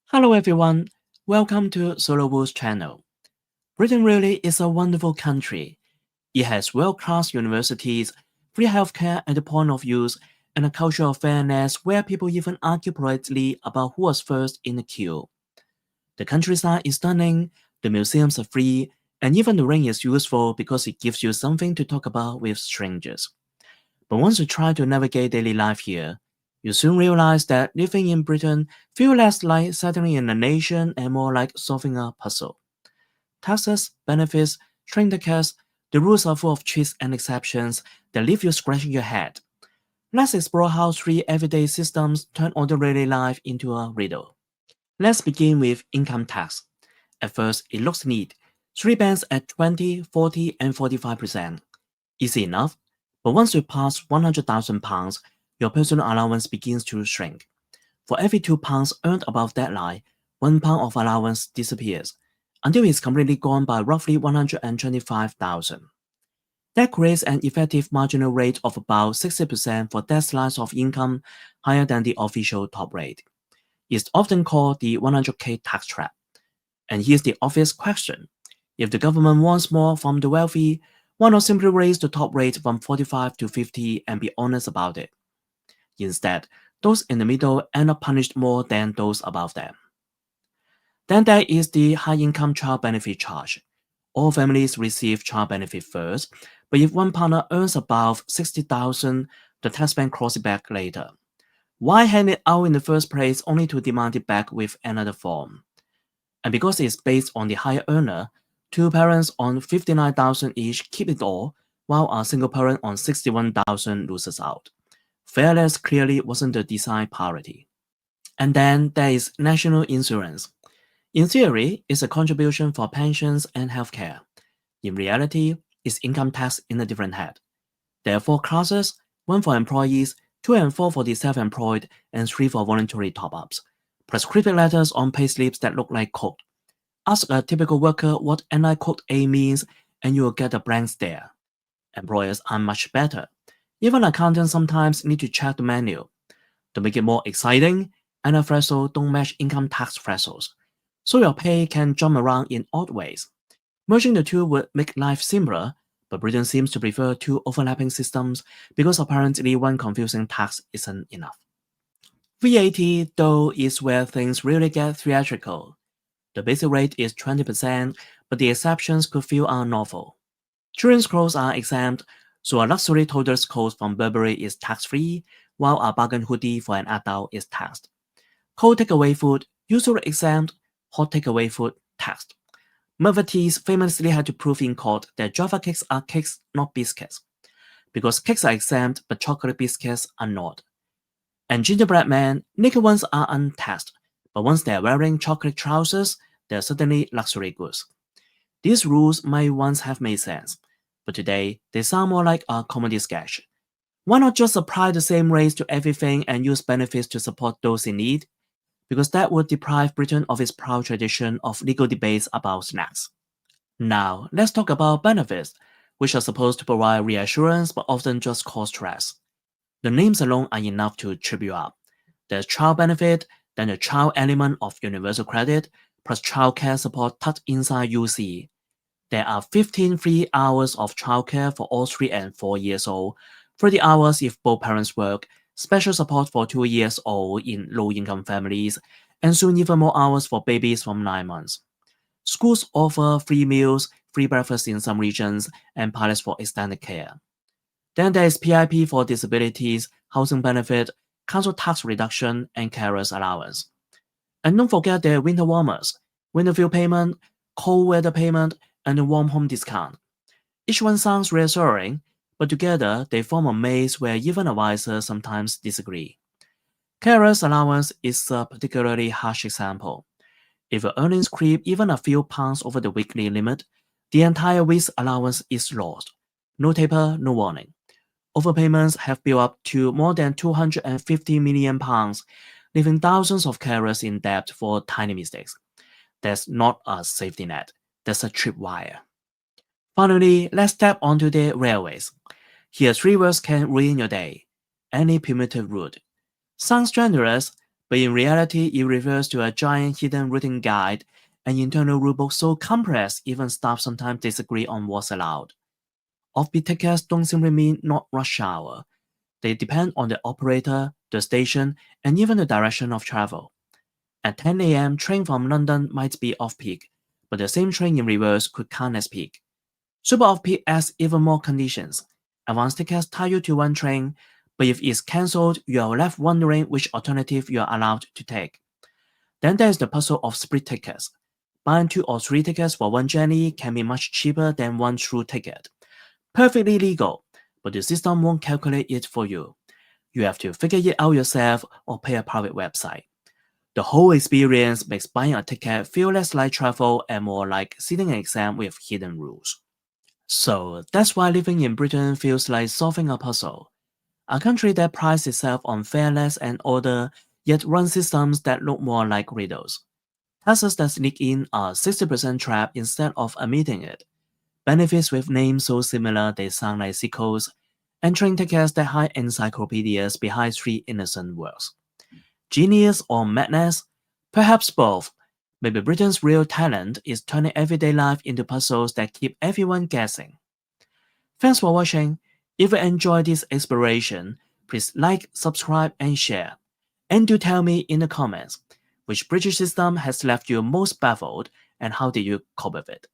Hello everyone, welcome to Solo Wolf's channel. Britain really is a wonderful country. It has world-class universities, free healthcare at the point of use, and a culture of fairness where people even argue politely about who was first in the queue. The countryside is stunning, the museums are free, and even the rain is useful because it gives you something to talk about with strangers. But once you try to navigate daily life here, you soon realize that living in Britain feels less like settling in a nation and more like solving a puzzle. Taxes, benefits, train tickets, the rules are full of cheats and exceptions that leave you scratching your head. Let's explore how three everyday systems turn ordinary life into a riddle. Let's begin with income tax. At first, it looks neat. Three bands at 20, 40, and 45%. Easy enough, but once you pass £100,000, your personal allowance begins to shrink. For every £2 earned above that line, £1 of allowance disappears, until it's completely gone by roughly 125,000. That creates an effective marginal rate of about 60% for that slice of income, higher than the official top rate. It's often called the 100k tax trap. And here's the obvious question. If the government wants more from the wealthy, why not simply raise the top rate from 45 to 50 and be honest about it? Instead, those in the middle end up punished more than those above them. Then there is the high-income child benefit charge. All families receive child benefit first, but if one partner earns above 60,000, the taxman claws it back later. Why hand it out in the first place only to demand it back with another form? And because it's based on the higher earner, two parents on 59,000 each keep it all, while a single parent on 61,000 loses out. Fairness clearly wasn't the design priority. And then there is national insurance. In theory, it's a contribution for pensions and healthcare. In reality, it's income tax in a different head. There are four classes, one for employees, two and four for the self-employed, and three for voluntary top-ups. Prescriptive letters on payslips that look like code. Ask a typical worker what NI code A means, and you will get a blank stare. Employers are much better. Even accountants sometimes need to check the menu. To make it more exciting, NI thresholds don't match income tax thresholds, so your pay can jump around in odd ways. Merging the two would make life simpler, but Britain seems to prefer two overlapping systems because apparently one confusing tax isn't enough. VAT, though, is where things really get theatrical. The basic rate is 20%, but the exceptions could feel unlawful. Children's clothes are exempt, so a luxury toddler's coat from Burberry is tax-free, while a bargain hoodie for an adult is taxed. Cold takeaway food, usually exempt, hot takeaway food, taxed. Mother teas famously had to prove in court that Jaffa cakes are cakes, not biscuits, because cakes are exempt but chocolate biscuits are not. And gingerbread men, naked ones are untaxed, but once they are wearing chocolate trousers, they are suddenly luxury goods. These rules might once have made sense, but today they sound more like a comedy sketch. Why not just apply the same rates to everything and use benefits to support those in need? Because that would deprive Britain of its proud tradition of legal debates about snacks. Now, let's talk about benefits, which are supposed to provide reassurance but often just cause stress. The names alone are enough to trip you up. There's child benefit, then the child element of universal credit, plus childcare support tucked inside UC. There are 15 free hours of childcare for all 3 and 4 years old, 30 hours if both parents work, special support for 2 years old in low-income families, and soon even more hours for babies from 9 months. Schools offer free meals, free breakfast in some regions, and pilots for extended care. Then there is PIP for disabilities, housing benefit, council tax reduction, and carers allowance. And don't forget the winter warmers, winter fuel payment, cold weather payment, and the warm home discount. Each one sounds reassuring, but together they form a maze where even advisors sometimes disagree. Carers allowance is a particularly harsh example. If your earnings creep even a few pounds over the weekly limit, the entire week's allowance is lost. No taper, no warning. Overpayments have built up to more than £250 million, leaving thousands of carers in debt for tiny mistakes. That's not a safety net, that's a tripwire. Finally, let's step onto the railways. Here, three words can ruin your day. Any primitive route. Sounds generous, But in reality, it refers to a giant hidden routing guide, an internal rulebook so complex even staff sometimes disagree on what's allowed. Off-peak tickets don't simply mean not rush hour. They depend on the operator, the station, and even the direction of travel. At 10 a.m., train from London might be off-peak, but the same train in reverse could count as peak. Super off-peak adds even more conditions. Advance tickets tie you to one train, but if it's cancelled, you are left wondering which alternative you are allowed to take. Then there's the puzzle of split tickets. Buying 2 or 3 tickets for one journey can be much cheaper than one through ticket. Perfectly legal, but the system won't calculate it for you. You have to figure it out yourself or pay a private website. The whole experience makes buying a ticket feel less like travel and more like sitting an exam with hidden rules. So that's why living in Britain feels like solving a puzzle. A country that prides itself on fairness and order, yet runs systems that look more like riddles. Taxes that sneak in a 60% trap instead of admitting it. Benefits with names so similar they sound like sequels, and train tickets that hide encyclopedias behind 3 innocent words. Genius or madness? Perhaps both. Maybe Britain's real talent is turning everyday life into puzzles that keep everyone guessing. Thanks for watching. If you enjoyed this exploration, please like, subscribe, and share. And do tell me in the comments which British system has left you most baffled and how did you cope with it.